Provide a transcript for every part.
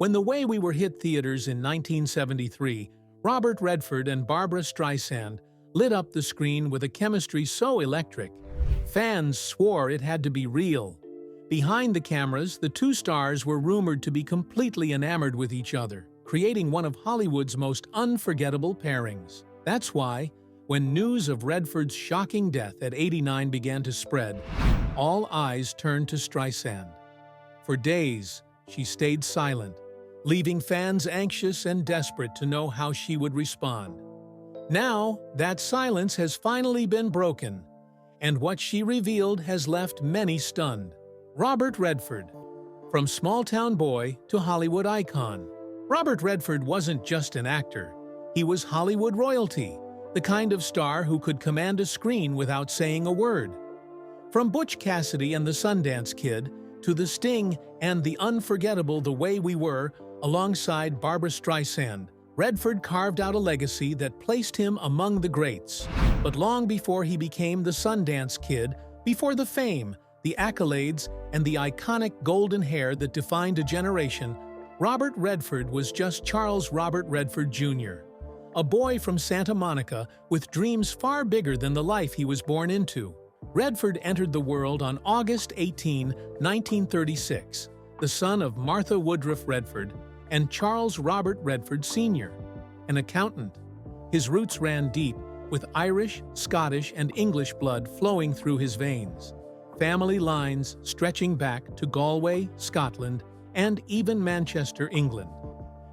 When The Way We Were hit theaters in 1973, Robert Redford and Barbra Streisand lit up the screen with a chemistry so electric, fans swore it had to be real. Behind the cameras, the two stars were rumored to be completely enamored with each other, creating one of Hollywood's most unforgettable pairings. That's why, when news of Redford's shocking death at 89 began to spread, all eyes turned to Streisand. For days, she stayed silent, leaving fans anxious and desperate to know how she would respond. Now, that silence has finally been broken, and what she revealed has left many stunned. Robert Redford. From small-town boy to Hollywood icon, Robert Redford wasn't just an actor. He was Hollywood royalty, the kind of star who could command a screen without saying a word. From Butch Cassidy and the Sundance Kid to The Sting and the unforgettable The Way We Were, alongside Barbra Streisand, Redford carved out a legacy that placed him among the greats. But long before he became the Sundance Kid, before the fame, the accolades, and the iconic golden hair that defined a generation, Robert Redford was just Charles Robert Redford Jr., a boy from Santa Monica with dreams far bigger than the life he was born into. Redford entered the world on August 18, 1936, the son of Martha Woodruff Redford and Charles Robert Redford Sr., an accountant. His roots ran deep, with Irish, Scottish, and English blood flowing through his veins, family lines stretching back to Galway, Scotland, and even Manchester, England.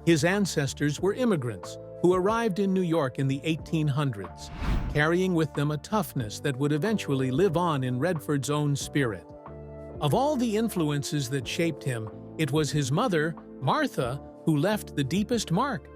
His ancestors were immigrants who arrived in New York in the 1800s, carrying with them a toughness that would eventually live on in Redford's own spirit. Of all the influences that shaped him, it was his mother, Martha, who left the deepest mark.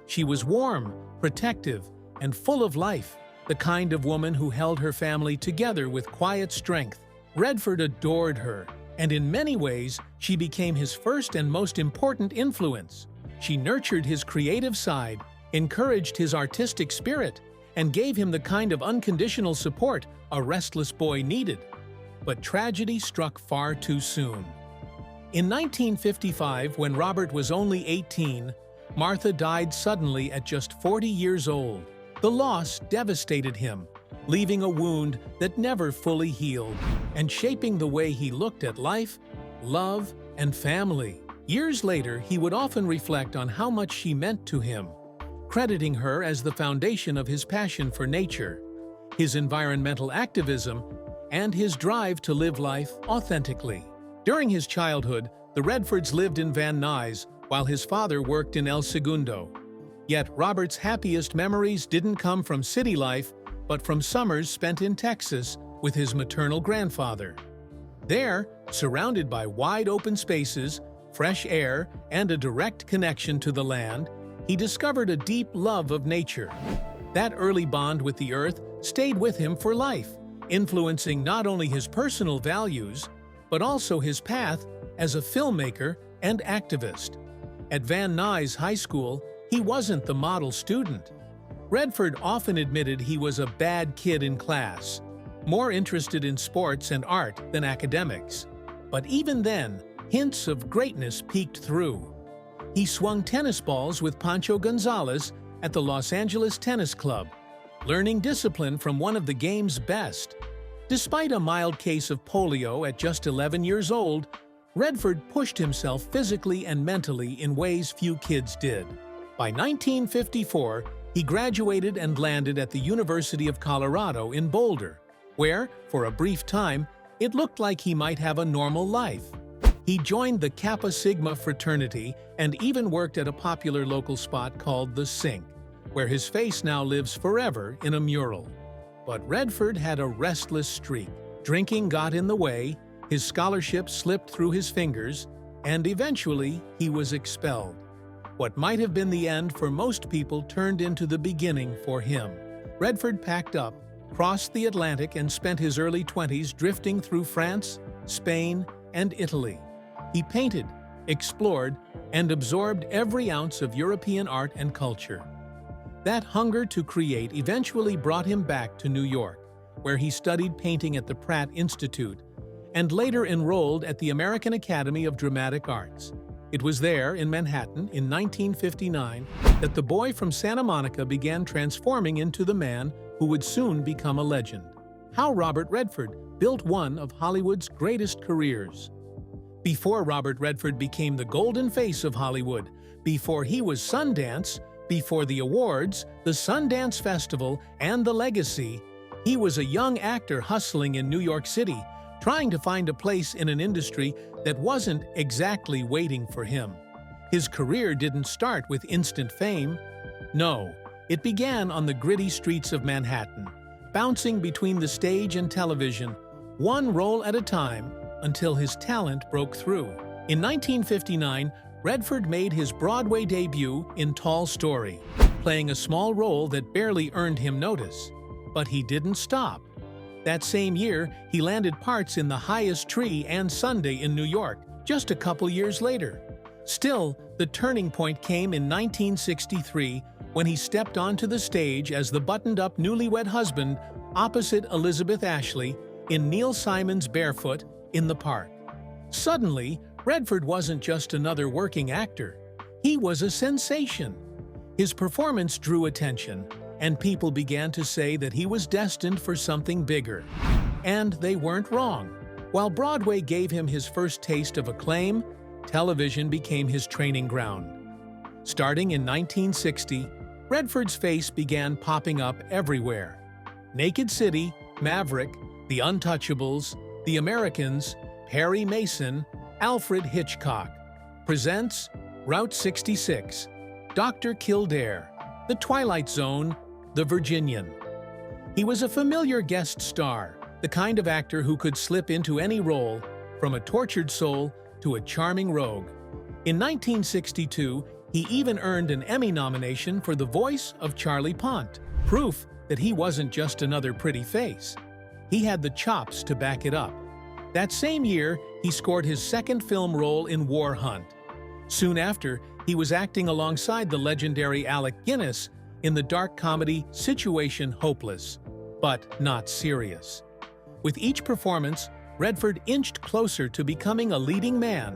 She was warm, protective, and full of life, the kind of woman who held her family together with quiet strength. Redford adored her, and in many ways, she became his first and most important influence. She nurtured his creative side, encouraged his artistic spirit, and gave him the kind of unconditional support a restless boy needed. But tragedy struck far too soon. In 1955, when Robert was only 18, Martha died suddenly at just 40 years old. The loss devastated him, leaving a wound that never fully healed and shaping the way he looked at life, love, and family. Years later, he would often reflect on how much she meant to him, crediting her as the foundation of his passion for nature, his environmental activism, and his drive to live life authentically. During his childhood, the Redfords lived in Van Nuys while his father worked in El Segundo. Yet Robert's happiest memories didn't come from city life, but from summers spent in Texas with his maternal grandfather. There, surrounded by wide open spaces, fresh air, and a direct connection to the land, he discovered a deep love of nature. That early bond with the earth stayed with him for life, influencing not only his personal values, but also his path as a filmmaker and activist. At Van Nuys High School, he wasn't the model student. Redford often admitted he was a bad kid in class, more interested in sports and art than academics. But even then, hints of greatness peeked through. He swung tennis balls with Pancho Gonzalez at the Los Angeles Tennis Club, learning discipline from one of the game's best. Despite a mild case of polio at just 11 years old, Redford pushed himself physically and mentally in ways few kids did. By 1954, he graduated and landed at the University of Colorado in Boulder, where, for a brief time, it looked like he might have a normal life. He joined the Kappa Sigma fraternity and even worked at a popular local spot called The Sink, where his face now lives forever in a mural. But Redford had a restless streak. Drinking got in the way, his scholarship slipped through his fingers, and eventually he was expelled. What might have been the end for most people turned into the beginning for him. Redford packed up, crossed the Atlantic, and spent his early 20s drifting through France, Spain, and Italy. He painted, explored, and absorbed every ounce of European art and culture. That hunger to create eventually brought him back to New York, where he studied painting at the Pratt Institute and later enrolled at the American Academy of Dramatic Arts. It was there, in Manhattan, in 1959, that the boy from Santa Monica began transforming into the man who would soon become a legend. How Robert Redford built one of Hollywood's greatest careers. Before Robert Redford became the golden face of Hollywood, before he was Sundance, before the awards, the Sundance Festival, and the legacy, he was a young actor hustling in New York City, trying to find a place in an industry that wasn't exactly waiting for him. His career didn't start with instant fame. No, it began on the gritty streets of Manhattan, bouncing between the stage and television, one role at a time, until his talent broke through. In 1959, Redford made his Broadway debut in Tall Story, playing a small role that barely earned him notice. But he didn't stop. That same year, he landed parts in The Highest Tree and Sunday in New York, just a couple years later. Still, the turning point came in 1963 when he stepped onto the stage as the buttoned-up newlywed husband opposite Elizabeth Ashley in Neil Simon's Barefoot in the Park. Suddenly, Redford wasn't just another working actor. He was a sensation. His performance drew attention, and people began to say that he was destined for something bigger. And they weren't wrong. While Broadway gave him his first taste of acclaim, television became his training ground. Starting in 1960, Redford's face began popping up everywhere. Naked City, Maverick, The Untouchables, The Americans, Perry Mason, Alfred Hitchcock presents Route 66, Dr. Kildare, The Twilight Zone, The Virginian. He was a familiar guest star, the kind of actor who could slip into any role, from a tortured soul to a charming rogue. In 1962, he even earned an Emmy nomination for the voice of Charlie Pont, proof that he wasn't just another pretty face. He had the chops to back it up. That same year, he scored his second film role in War Hunt. Soon after, he was acting alongside the legendary Alec Guinness in the dark comedy Situation Hopeless, but not serious. With each performance, Redford inched closer to becoming a leading man.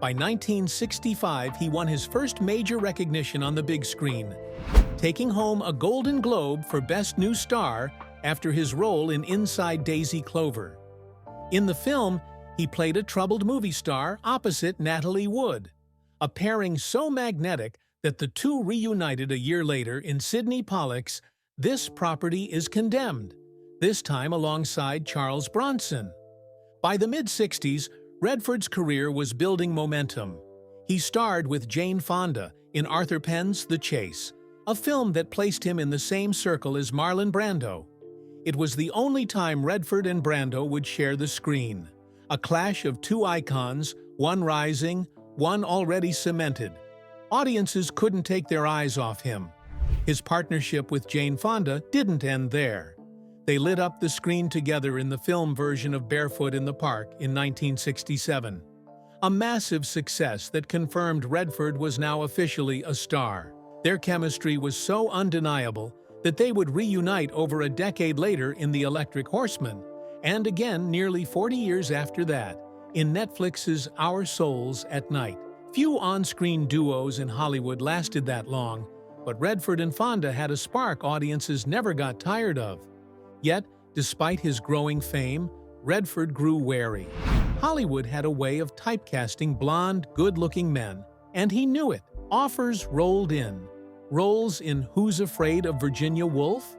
By 1965, he won his first major recognition on the big screen, taking home a Golden Globe for Best New Star after his role in Inside Daisy Clover. In the film, he played a troubled movie star opposite Natalie Wood, a pairing so magnetic that the two reunited a year later in Sidney Pollack's This Property is Condemned, this time alongside Charles Bronson. By the mid-60s, Redford's career was building momentum. He starred with Jane Fonda in Arthur Penn's The Chase, a film that placed him in the same circle as Marlon Brando. It was the only time Redford and Brando would share the screen, a clash of two icons, one rising, one already cemented. Audiences couldn't take their eyes off him. His partnership with Jane Fonda didn't end there. They lit up the screen together in the film version of Barefoot in the Park in 1967. A massive success that confirmed Redford was now officially a star. Their chemistry was so undeniable that they would reunite over a decade later in The Electric Horseman, and again nearly 40 years after that, in Netflix's Our Souls at Night. Few on-screen duos in Hollywood lasted that long, but Redford and Fonda had a spark audiences never got tired of. Yet, despite his growing fame, Redford grew wary. Hollywood had a way of typecasting blonde, good-looking men, and he knew it. Offers rolled in. Roles in Who's Afraid of Virginia Woolf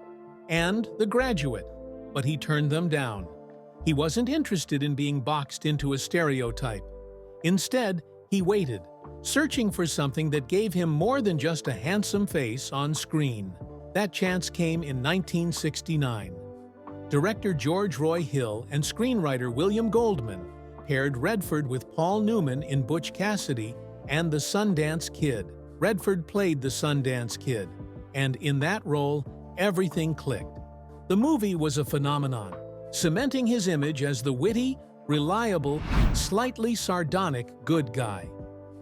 and The Graduate, but he turned them down. He wasn't interested in being boxed into a stereotype. Instead, he waited, searching for something that gave him more than just a handsome face on screen. That chance came in 1969. Director George Roy Hill and screenwriter William Goldman paired Redford with Paul Newman in Butch Cassidy and The Sundance Kid. Redford played the Sundance Kid, and in that role, everything clicked. The movie was a phenomenon, cementing his image as the witty, reliable, slightly sardonic good guy.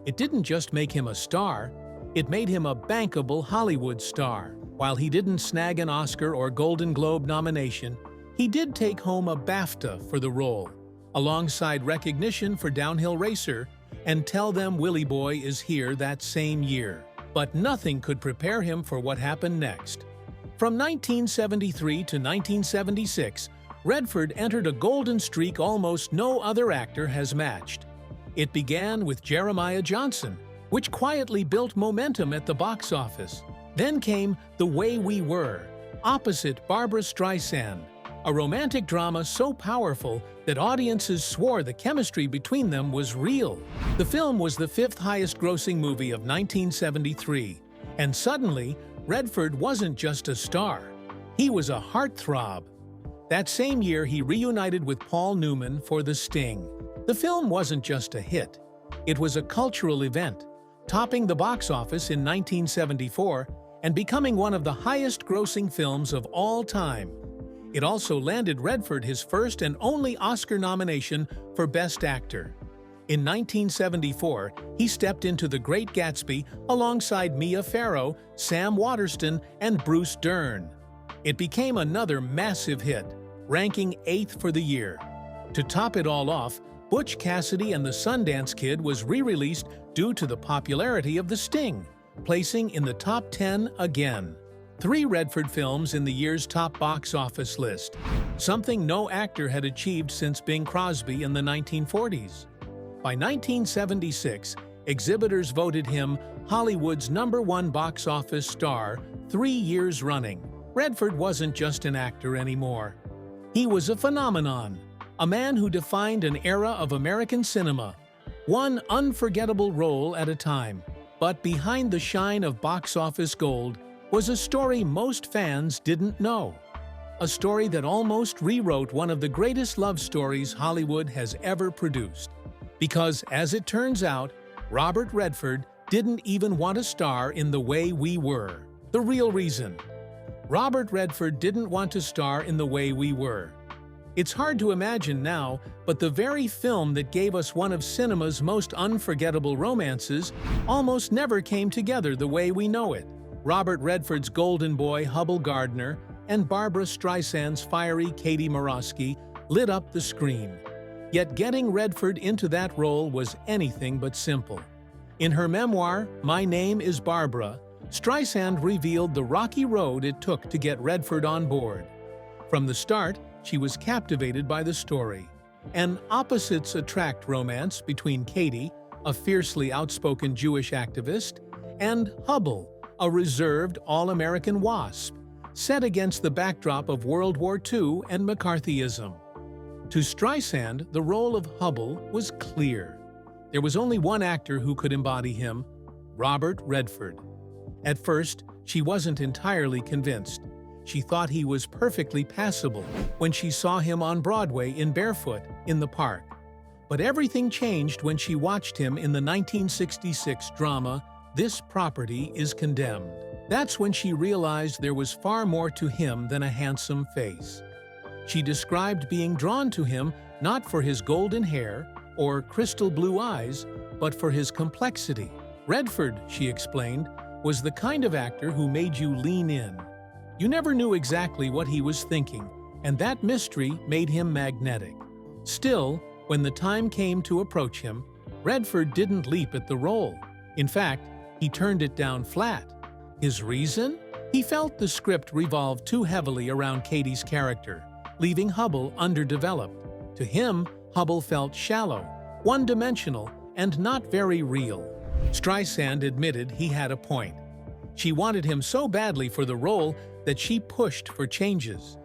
It didn't just make him a star, it made him a bankable Hollywood star. While he didn't snag an Oscar or Golden Globe nomination, he did take home a BAFTA for the role, alongside recognition for Downhill Racer, and tell them Willie Boy is here that same year. But nothing could prepare him for what happened next. From 1973 to 1976, Redford entered a golden streak almost no other actor has matched. It began with Jeremiah Johnson, which quietly built momentum at the box office. Then came The Way We Were, opposite Barbra Streisand, a romantic drama so powerful that audiences swore the chemistry between them was real. The film was the fifth highest-grossing movie of 1973, and suddenly, Redford wasn't just a star. He was a heartthrob. That same year, he reunited with Paul Newman for The Sting. The film wasn't just a hit. It was a cultural event, topping the box office in 1974 and becoming one of the highest-grossing films of all time. It also landed Redford his first and only Oscar nomination for Best Actor. In 1974, he stepped into The Great Gatsby alongside Mia Farrow, Sam Waterston, and Bruce Dern. It became another massive hit, ranking 8th for the year. To top it all off, Butch Cassidy and the Sundance Kid was re-released due to the popularity of The Sting, placing in the top 10 again. 3 Redford films in the year's top box office list, something no actor had achieved since Bing Crosby in the 1940s. By 1976, exhibitors voted him Hollywood's #1 box office star 3 years running. Redford wasn't just an actor anymore. He was a phenomenon, a man who defined an era of American cinema, one unforgettable role at a time. But behind the shine of box office gold was a story most fans didn't know. A story that almost rewrote one of the greatest love stories Hollywood has ever produced. Because, as it turns out, Robert Redford didn't even want to star in The Way We Were. The real reason. Robert Redford didn't want to star in The Way We Were. It's hard to imagine now, but the very film that gave us one of cinema's most unforgettable romances almost never came together the way we know it. Robert Redford's golden boy Hubble Gardner and Barbra Streisand's fiery Katie Morosky lit up the screen. Yet getting Redford into that role was anything but simple. In her memoir, My Name is Barbara, Streisand revealed the rocky road it took to get Redford on board. From the start, she was captivated by the story. An opposites-attract romance between Katie, a fiercely outspoken Jewish activist, and Hubble, a reserved all-American WASP, set against the backdrop of World War II and McCarthyism. To Streisand, the role of Hubble was clear. There was only one actor who could embody him, Robert Redford. At first, she wasn't entirely convinced. She thought he was perfectly passable when she saw him on Broadway in Barefoot in the Park. But everything changed when she watched him in the 1966 drama This Property is Condemned. That's when she realized there was far more to him than a handsome face. She described being drawn to him not for his golden hair or crystal blue eyes, but for his complexity. Redford, she explained, was the kind of actor who made you lean in. You never knew exactly what he was thinking, and that mystery made him magnetic. Still, when the time came to approach him, Redford didn't leap at the role. In fact, he turned it down flat. His reason? He felt the script revolved too heavily around Katie's character, leaving Hubble underdeveloped. To him, Hubble felt shallow, one-dimensional, and not very real. Streisand admitted he had a point. She wanted him so badly for the role that she pushed for changes.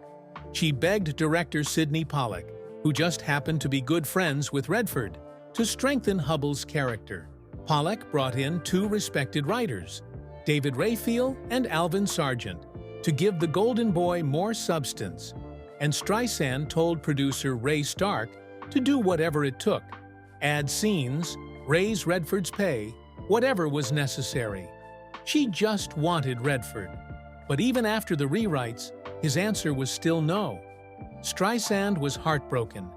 She begged director Sidney Pollack, who just happened to be good friends with Redford, to strengthen Hubble's character. Pollack brought in 2 respected writers, David Rayfield and Alvin Sargent, to give the Golden Boy more substance, and Streisand told producer Ray Stark to do whatever it took, add scenes, raise Redford's pay, whatever was necessary. She just wanted Redford. But even after the rewrites, his answer was still no. Streisand was heartbroken.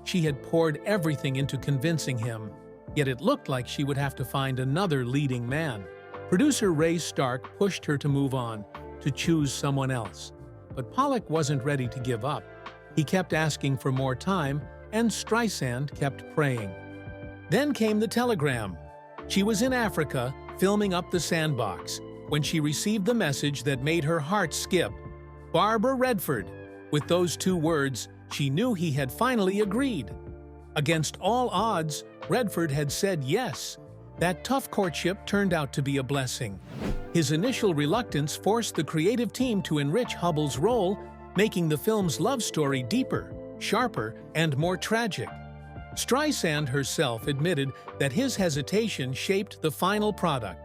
She had poured everything into convincing him, yet it looked like she would have to find another leading man. Producer Ray Stark pushed her to move on, to choose someone else. But Pollack wasn't ready to give up. He kept asking for more time, and Streisand kept praying. Then came the telegram. She was in Africa, filming up the sandbox, when she received the message that made her heart skip. Barbara Redford. With those two words, she knew he had finally agreed. Against all odds, Redford had said yes. That tough courtship turned out to be a blessing. His initial reluctance forced the creative team to enrich Hubbell's role, making the film's love story deeper, sharper, and more tragic. Streisand herself admitted that his hesitation shaped the final product,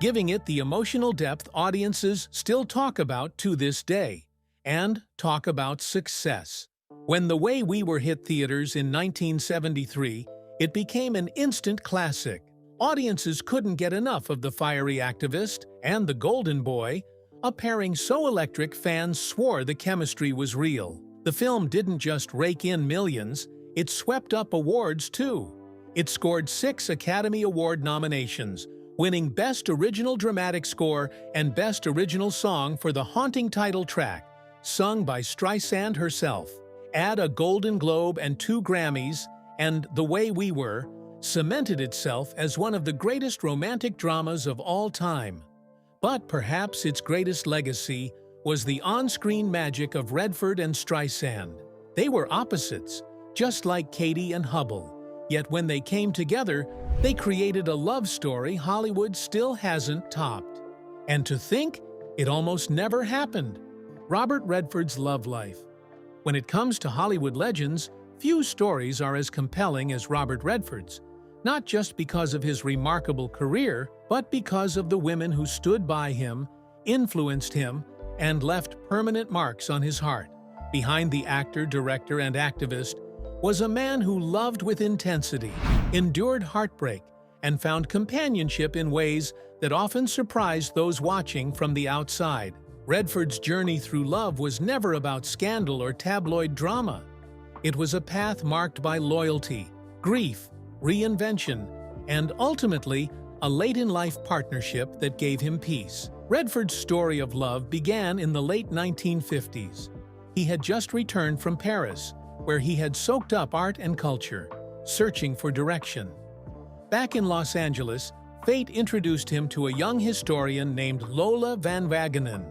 giving it the emotional depth audiences still talk about to this day, and talk about success. When The Way We Were hit theaters in 1973, it became an instant classic. Audiences couldn't get enough of the fiery activist and the golden boy, a pairing so electric fans swore the chemistry was real. The film didn't just rake in millions, it swept up awards too. It scored 6 Academy Award nominations, winning Best Original Dramatic Score and Best Original Song for the haunting title track, sung by Streisand herself. Add a Golden Globe and 2 Grammys, and The Way We Were cemented itself as one of the greatest romantic dramas of all time. But perhaps its greatest legacy was the on-screen magic of Redford and Streisand. They were opposites, just like Katie and Hubbell. Yet when they came together, they created a love story Hollywood still hasn't topped. And to think, it almost never happened. Robert Redford's love life. When it comes to Hollywood legends, few stories are as compelling as Robert Redford's, not just because of his remarkable career, but because of the women who stood by him, influenced him, and left permanent marks on his heart. Behind the actor, director, and activist was a man who loved with intensity, endured heartbreak, and found companionship in ways that often surprised those watching from the outside. Redford's journey through love was never about scandal or tabloid drama. It was a path marked by loyalty, grief, reinvention, and ultimately, a late-in-life partnership that gave him peace. Redford's story of love began in the late 1950s. He had just returned from Paris, where he had soaked up art and culture, searching for direction. Back in Los Angeles, fate introduced him to a young historian named Lola Van Wagenen.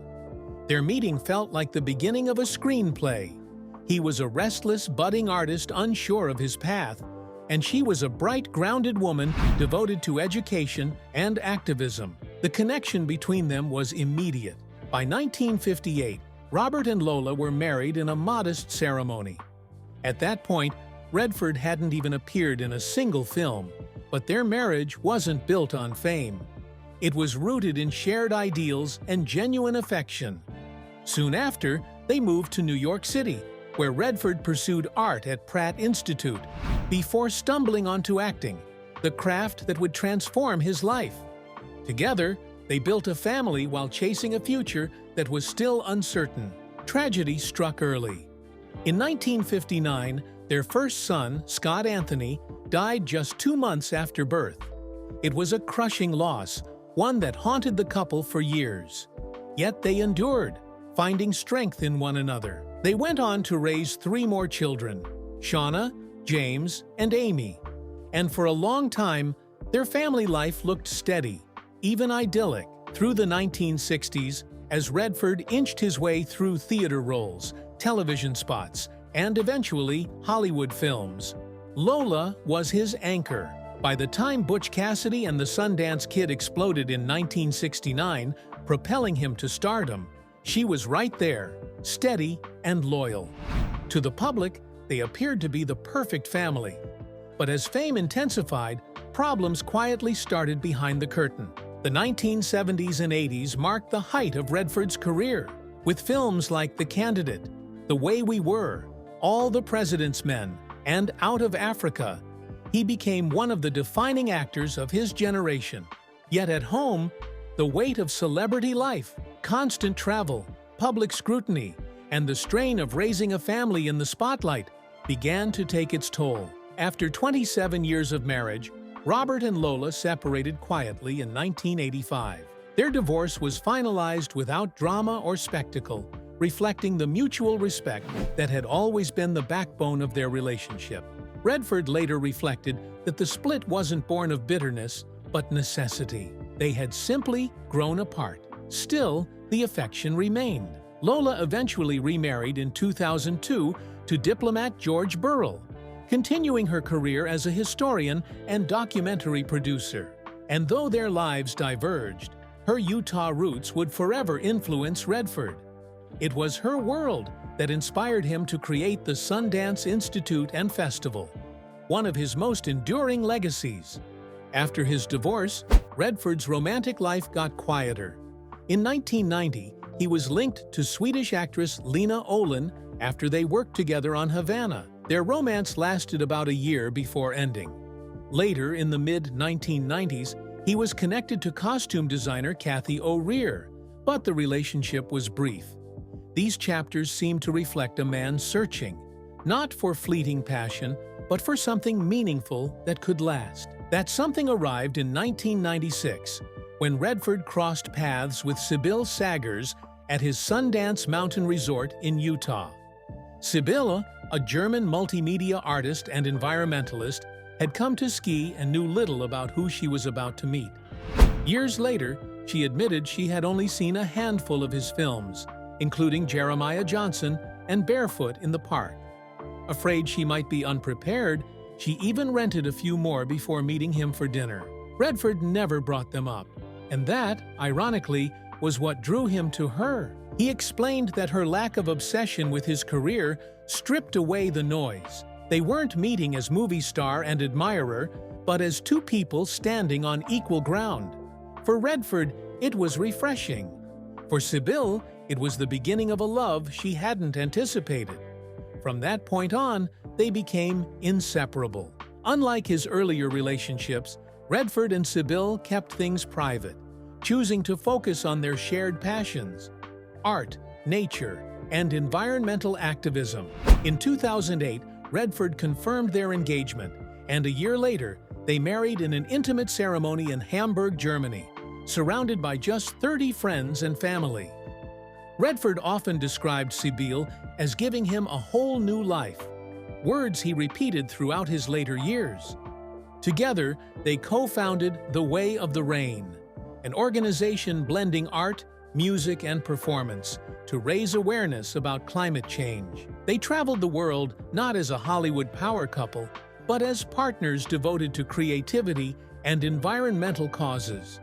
Their meeting felt like the beginning of a screenplay. He was a restless, budding artist unsure of his path, and she was a bright, grounded woman devoted to education and activism. The connection between them was immediate. By 1958, Robert and Lola were married in a modest ceremony. At that point, Redford hadn't even appeared in a single film, but their marriage wasn't built on fame. It was rooted in shared ideals and genuine affection. Soon after, they moved to New York City, where Redford pursued art at Pratt Institute, before stumbling onto acting, the craft that would transform his life. Together, they built a family while chasing a future that was still uncertain. Tragedy struck early. In 1959, their first son, Scott Anthony, died just 2 months after birth. It was a crushing loss, one that haunted the couple for years. Yet they endured, finding strength in one another. They went on to raise 3 more children, Shauna, James, and Amy. And for a long time, their family life looked steady, even idyllic. Through the 1960s, as Redford inched his way through theater roles, television spots, and eventually Hollywood films, Lola was his anchor. By the time Butch Cassidy and the Sundance Kid exploded in 1969, propelling him to stardom, she was right there, steady and loyal. To the public, they appeared to be the perfect family. But as fame intensified, problems quietly started behind the curtain. The 1970s and 80s marked the height of Redford's career, with films like The Candidate, The Way We Were, All the President's Men, and Out of Africa. He became one of the defining actors of his generation. Yet at home, the weight of celebrity life, constant travel, public scrutiny, and the strain of raising a family in the spotlight began to take its toll. After 27 years of marriage, Robert and Lola separated quietly in 1985. Their divorce was finalized without drama or spectacle, reflecting the mutual respect that had always been the backbone of their relationship. Redford later reflected that the split wasn't born of bitterness, but necessity. They had simply grown apart. Still, the affection remained. Lola eventually remarried in 2002 to diplomat George Burrell, continuing her career as a historian and documentary producer. And though their lives diverged, her Utah roots would forever influence Redford. It was her world that inspired him to create the Sundance Institute and Festival, one of his most enduring legacies. After his divorce, Redford's romantic life got quieter. In 1990, he was linked to Swedish actress Lena Olin after they worked together on Havana. Their romance lasted about a year before ending. Later, in the mid-1990s, he was connected to costume designer Cathy O'Rear, but the relationship was brief. These chapters seem to reflect a man searching, not for fleeting passion, but for something meaningful that could last. That something arrived in 1996, when Redford crossed paths with Sibylle Sagers at his Sundance Mountain Resort in Utah. Sibylle, a German multimedia artist and environmentalist, had come to ski and knew little about who she was about to meet. Years later, she admitted she had only seen a handful of his films, including Jeremiah Johnson and Barefoot in the Park. Afraid she might be unprepared, she even rented a few more before meeting him for dinner. Redford never brought them up, and that, ironically, was what drew him to her. He explained that her lack of obsession with his career stripped away the noise. They weren't meeting as movie star and admirer, but as two people standing on equal ground. For Redford, it was refreshing. For Sibylle, it was the beginning of a love she hadn't anticipated. From that point on, they became inseparable. Unlike his earlier relationships, Redford and Sibylle kept things private, choosing to focus on their shared passions: art, nature, and environmental activism. In 2008, Redford confirmed their engagement, and a year later, they married in an intimate ceremony in Hamburg, Germany, surrounded by just 30 friends and family. Redford often described Sibylle as giving him a whole new life, words he repeated throughout his later years. Together, they co-founded The Way of the Rain, an organization blending art, music, and performance to raise awareness about climate change. They traveled the world not as a Hollywood power couple, but as partners devoted to creativity and environmental causes.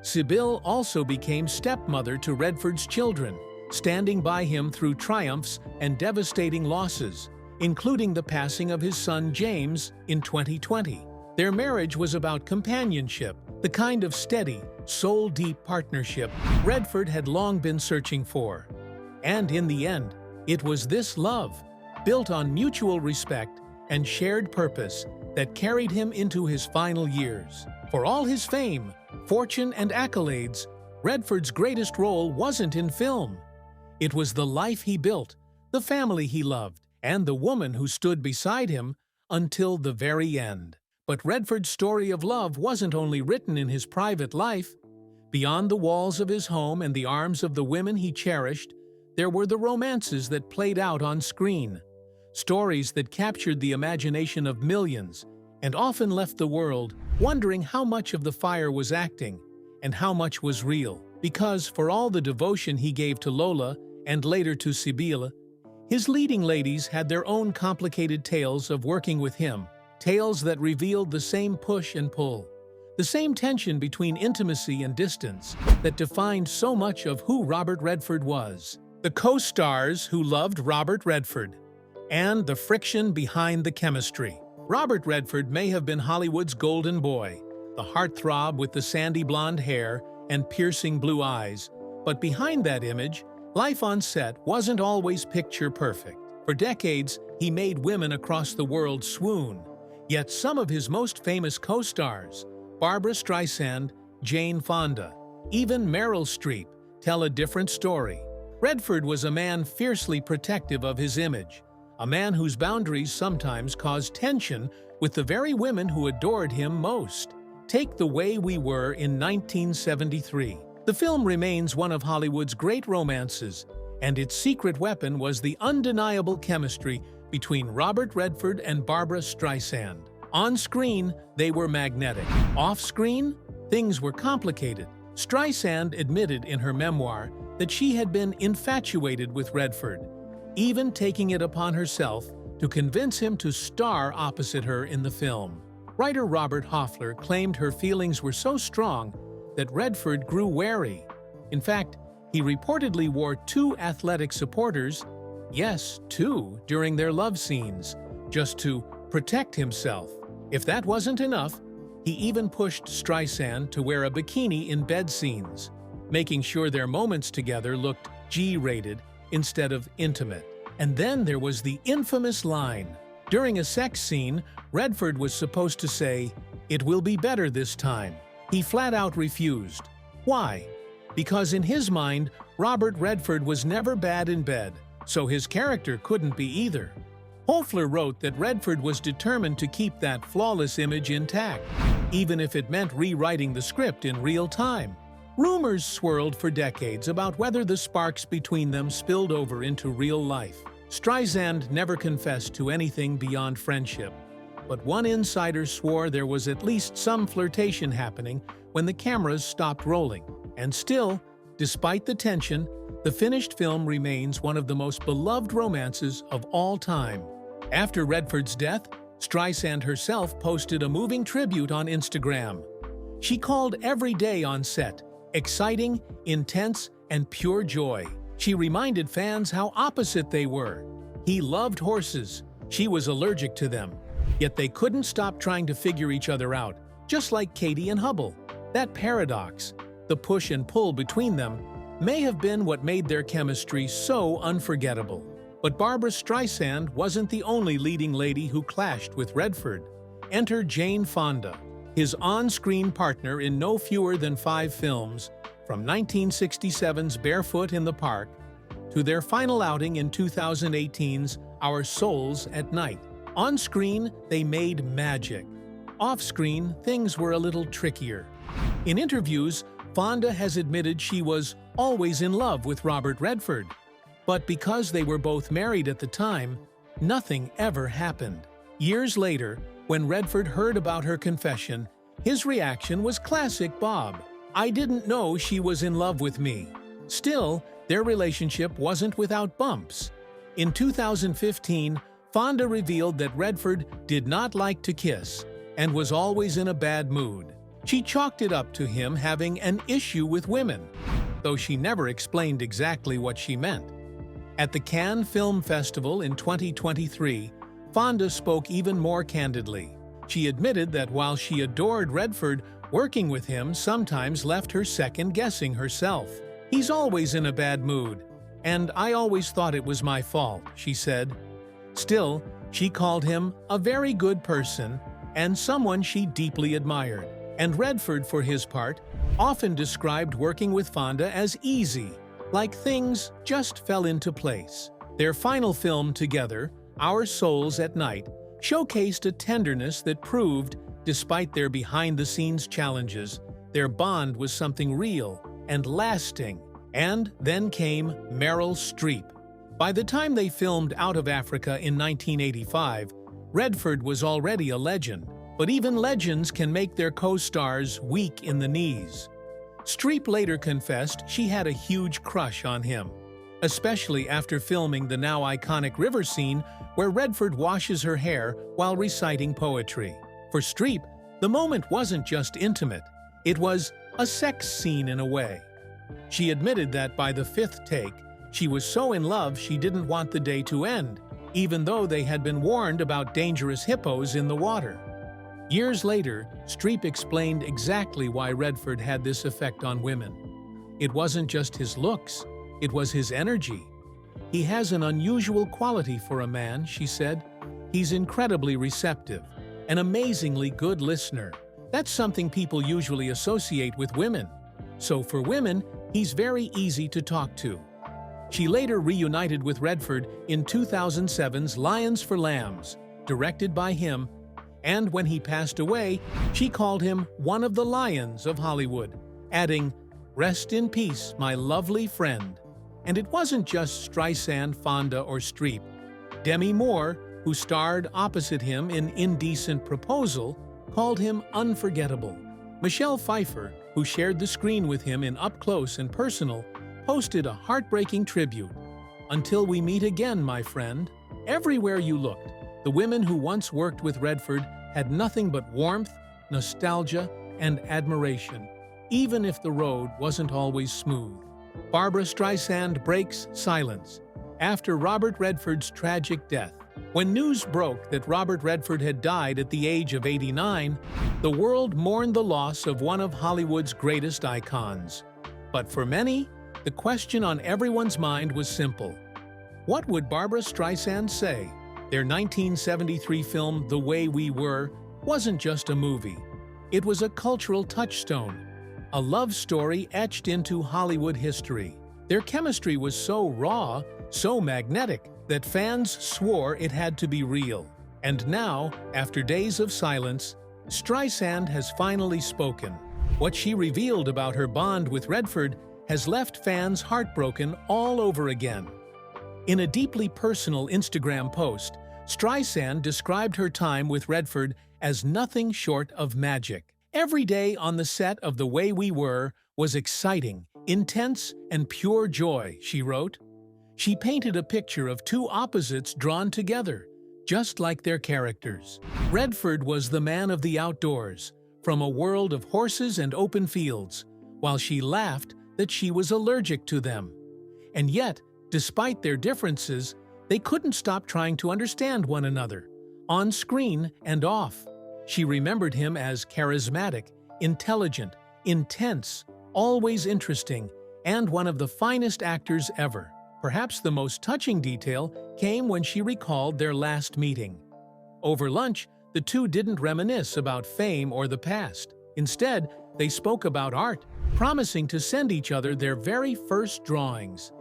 Sibylle also became stepmother to Redford's children, standing by him through triumphs and devastating losses, including the passing of his son James in 2020. Their marriage was about companionship, the kind of steady, soul-deep partnership Redford had long been searching for. And in the end, it was this love, built on mutual respect and shared purpose, that carried him into his final years. For all his fame, fortune, and accolades, Redford's greatest role wasn't in film. It was the life he built, the family he loved, and the woman who stood beside him until the very end. But Redford's story of love wasn't only written in his private life. Beyond the walls of his home and the arms of the women he cherished, there were the romances that played out on screen, stories that captured the imagination of millions and often left the world wondering how much of the fire was acting and how much was real. Because for all the devotion he gave to Lola and later to Sibylle, his leading ladies had their own complicated tales of working with him, tales that revealed the same push and pull, the same tension between intimacy and distance that defined so much of who Robert Redford was. The co-stars who loved Robert Redford, and the friction behind the chemistry. Robert Redford may have been Hollywood's golden boy, the heartthrob with the sandy blonde hair and piercing blue eyes, but behind that image, life on set wasn't always picture perfect. For decades, he made women across the world swoon, yet some of his most famous co-stars, Barbra Streisand, Jane Fonda, even Meryl Streep, tell a different story. Redford was a man fiercely protective of his image, a man whose boundaries sometimes caused tension with the very women who adored him most. Take The Way We Were in 1973. The film remains one of Hollywood's great romances, and its secret weapon was the undeniable chemistry between Robert Redford and Barbra Streisand. On screen, they were magnetic. Off screen, things were complicated. Streisand admitted in her memoir that she had been infatuated with Redford, even taking it upon herself to convince him to star opposite her in the film. Writer Robert Hoffler claimed her feelings were so strong that Redford grew wary. In fact, he reportedly wore 2 athletic supporters, yes, 2, during their love scenes, just to protect himself. If that wasn't enough, he even pushed Streisand to wear a bikini in bed scenes, making sure their moments together looked G-rated instead of intimate. And then there was the infamous line. During a sex scene, Redford was supposed to say, "It will be better this time." He flat out refused. Why? Because in his mind, Robert Redford was never bad in bed, so his character couldn't be either. Hoffler wrote that Redford was determined to keep that flawless image intact, even if it meant rewriting the script in real time. Rumors swirled for decades about whether the sparks between them spilled over into real life. Streisand never confessed to anything beyond friendship, but one insider swore there was at least some flirtation happening when the cameras stopped rolling. And still, despite the tension, the finished film remains one of the most beloved romances of all time. After Redford's death, Streisand herself posted a moving tribute on Instagram. She called every day on set exciting, intense, and pure joy. She reminded fans how opposite they were. He loved horses. She was allergic to them. Yet they couldn't stop trying to figure each other out, just like Katie and Hubble. That paradox, the push and pull between them, may have been what made their chemistry so unforgettable. But Barbra Streisand wasn't the only leading lady who clashed with Redford. Enter Jane Fonda, his on-screen partner in no fewer than 5 films, from 1967's Barefoot in the Park to their final outing in 2018's Our Souls at Night. On screen, they made magic. Off-screen, things were a little trickier. In interviews, Fonda has admitted she was always in love with Robert Redford. But because they were both married at the time, nothing ever happened. Years later, when Redford heard about her confession, his reaction was classic Bob. "I didn't know she was in love with me." Still, their relationship wasn't without bumps. In 2015, Fonda revealed that Redford did not like to kiss and was always in a bad mood. She chalked it up to him having an issue with women, though she never explained exactly what she meant. At the Cannes Film Festival in 2023, Fonda spoke even more candidly. She admitted that while she adored Redford, working with him sometimes left her second-guessing herself. "He's always in a bad mood, and I always thought it was my fault," she said. Still, she called him a very good person and someone she deeply admired. And Redford, for his part, often described working with Fonda as easy, like things just fell into place. Their final film together, Our Souls at Night, showcased a tenderness that proved, despite their behind-the-scenes challenges, their bond was something real and lasting. And then came Meryl Streep. By the time they filmed Out of Africa in 1985, Redford was already a legend. But even legends can make their co-stars weak in the knees. Streep later confessed she had a huge crush on him, especially after filming the now iconic river scene where Redford washes her hair while reciting poetry. For Streep, the moment wasn't just intimate, it was a sex scene in a way. She admitted that by the 5th take, she was so in love she didn't want the day to end, even though they had been warned about dangerous hippos in the water. Years later, Streep explained exactly why Redford had this effect on women. It wasn't just his looks, it was his energy. "He has an unusual quality for a man," she said. "He's incredibly receptive, an amazingly good listener. That's something people usually associate with women. So for women, he's very easy to talk to." She later reunited with Redford in 2007's Lions for Lambs, directed by him, and when he passed away, she called him one of the lions of Hollywood, adding, "Rest in peace, my lovely friend." And it wasn't just Streisand, Fonda, or Streep. Demi Moore, who starred opposite him in Indecent Proposal, called him unforgettable. Michelle Pfeiffer, who shared the screen with him in Up Close and Personal, posted a heartbreaking tribute. "Until we meet again, my friend." Everywhere you looked, the women who once worked with Redford had nothing but warmth, nostalgia, and admiration, even if the road wasn't always smooth. Barbra Streisand breaks silence after Robert Redford's tragic death. When news broke that Robert Redford had died at the age of 89, the world mourned the loss of one of Hollywood's greatest icons. But for many, the question on everyone's mind was simple. What would Barbra Streisand say? Their 1973 film The Way We Were wasn't just a movie. It was a cultural touchstone, a love story etched into Hollywood history. Their chemistry was so raw, so magnetic, that fans swore it had to be real. And now, after days of silence, Streisand has finally spoken. What she revealed about her bond with Redford has left fans heartbroken all over again. In a deeply personal Instagram post, Streisand described her time with Redford as nothing short of magic. "Every day on the set of The Way We Were was exciting, intense, and pure joy," she wrote. She painted a picture of two opposites drawn together, just like their characters. Redford was the man of the outdoors, from a world of horses and open fields, while she laughed that she was allergic to them. And yet, despite their differences, they couldn't stop trying to understand one another, on screen and off. She remembered him as charismatic, intelligent, intense, always interesting, and one of the finest actors ever. Perhaps the most touching detail came when she recalled their last meeting. Over lunch, the two didn't reminisce about fame or the past. Instead, they spoke about art, promising to send each other their very first drawings.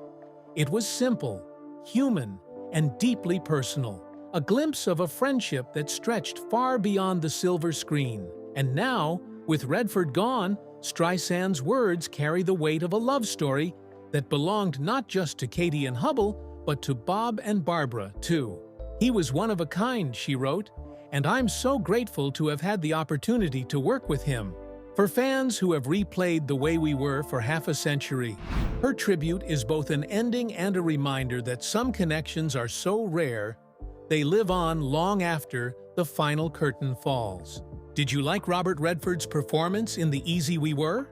It was simple, human, and deeply personal, a glimpse of a friendship that stretched far beyond the silver screen. And now, with Redford gone, Streisand's words carry the weight of a love story that belonged not just to Katie and Hubble, but to Bob and Barbara, too. "He was one of a kind," she wrote, "and I'm so grateful to have had the opportunity to work with him." For fans who have replayed The Way We Were for half a century, her tribute is both an ending and a reminder that some connections are so rare, they live on long after the final curtain falls. Did you like Robert Redford's performance in The Easy We Were?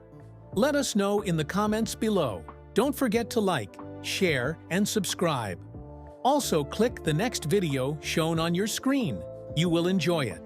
Let us know in the comments below. Don't forget to like, share, and subscribe. Also, click the next video shown on your screen. You will enjoy it.